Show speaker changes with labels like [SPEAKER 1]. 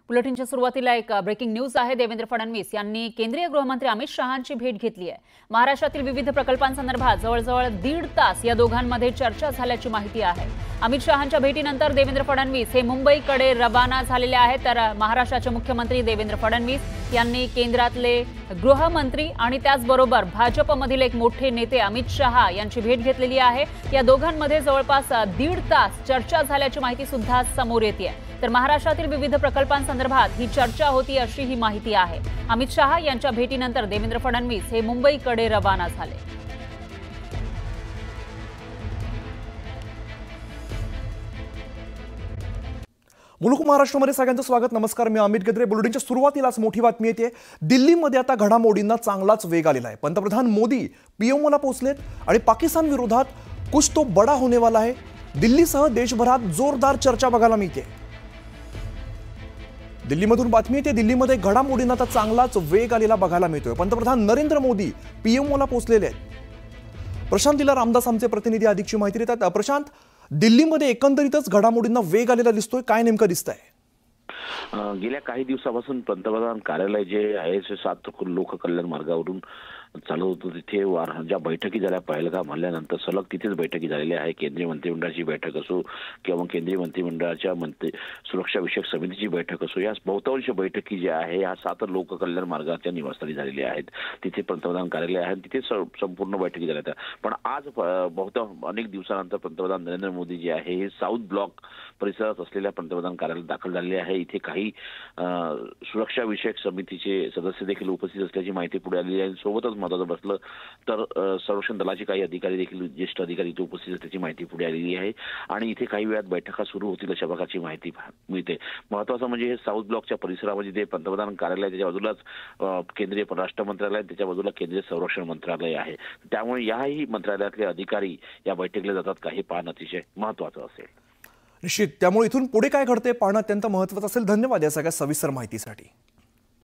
[SPEAKER 1] बुलेटिनच्या सुरुवातीला एक breaking news आहे। देवेंद्र फडणवीस यांनी केंद्रीय गृहमंत्री अमित शहांची भेट घेतली आहे। महाराष्ट्रातील विविध प्रकल्पांसंदर्भात जवळजवळ 1.5 तास या दोघांमध्ये चर्चा झाल्याची माहिती आहे। अमित शहांच्या भेटीनंतर देवेंद्र फडणवीस हे मुंबईकडे रवाना झालेले आहेत। तर महाराष्ट्राचे मुख्यमंत्री देवेंद्र फडणवीस यांनी केंद्रातले गृहमंत्री आणि त्याचबरोबर भाजपमधील एक मोठे नेते अमित शहा यांची भेट घेतलेली आहे। या दोघांमध्ये जवळपास 1.5 तास चर्चा झाल्याची माहिती सुद्धा समोर येते आहे। तर महाराष्ट्रातील विविध प्रकल्पांसंदर्भात ही चर्चा होती अशी ही माहिती आहे। अमित शहा यांच्या भेटीनंतर देवेंद्र फडणवीस हे मुंबईकडे रवाना झाले।
[SPEAKER 2] मुलुक महाराष्ट्रामध्ये सगळ्यांचं स्वागत। नमस्कार, मी अमित गद्रे। बुलेटिनच्या सुरुवातीलाच मोठी बातमी येते। दिल्लीमध्ये आता घडामोडींना चांगलाच वेग आलेला आहे। पंतप्रधान मोदी पीएमओला पोहोचलेत आणि पाकिस्तान विरोधात कुछ तो बडा होने वाला है। दिल्लीसह देशभरात जोरदार चर्चा बघायला मिळते। दिल्लीमधून बातमी येते, दिल्लीमध्ये घडामोडींना आता चांगलाच वेग आलेला बघायला मिळतोय। पंतप्रधान नरेंद्र मोदी पीएमओला पोहोचलेले आहेत। प्रशांत दिला रामदास आमचे प्रतिनिधी अधिकची माहिती देतात। प्रशांत, दिल्लीमध्ये एकंदरीतच घडामोडींना वेग आलेला दिसतोय, काय नेमकं दिसतंय?
[SPEAKER 3] गेल्या काही दिवसापासून पंतप्रधान कार्यालय जे आहे 7 लोक कल्याण मार्गावरून चालू होतं, तिथे ज्या बैठकी झाल्या पहलगाम हल्ल्यानंतर सलग तिथेच बैठकी झालेल्या आहे। केंद्रीय मंत्रिमंडळाची बैठक असो किंवा मग केंद्रीय मंत्रिमंडळाच्या सुरक्षा विषयक समितीची बैठक असो, या बहुतांश बैठकी ज्या आहे या 7 लोक कल्याण मार्गाच्या निवासस्थानी झालेल्या आहेत। तिथे पंतप्रधान कार्यालय आहे, तिथे संपूर्ण बैठकी झाल्या। पण आज अनेक दिवसानंतर पंतप्रधान नरेंद्र मोदी जे आहे हे साऊथ ब्लॉक परिसरात असलेल्या पंतप्रधान कार्यालयात दाखल झालेले आहे। इथे काही सुरक्षा विषयक समितीचे सदस्य देखील उपस्थित असल्याची माहिती पुढे आलेली आहे। सोबतच महत्त्वाचं बसलं तर संरक्षण दलाचे काही अधिकारी देखील, ज्येष्ठ अधिकारी इथे उपस्थित असल्याची माहिती पुढे आलेली आहे आणि इथे काही वेळात बैठका सुरू होतील अशा प्रकारची माहिती मिळते। महत्त्वाचं म्हणजे हे साऊथ ब्लॉकच्या परिसरामध्ये ते पंतप्रधान कार्यालय, त्याच्या बाजूलाच केंद्रीय परराष्ट्र मंत्रालय, त्याच्या बाजूला केंद्रीय संरक्षण मंत्रालय आहे। त्यामुळे याही मंत्रालयातले अधिकारी या बैठकीला जातात का हे पाहणं अतिशय महत्त्वाचं असेल।
[SPEAKER 2] निश्चित, त्यामुळे इथून पुढे काय घडते पाहणं अत्यंत महत्त्वाचं असेल। धन्यवाद या सगळ्या सविस्तर माहितीसाठी।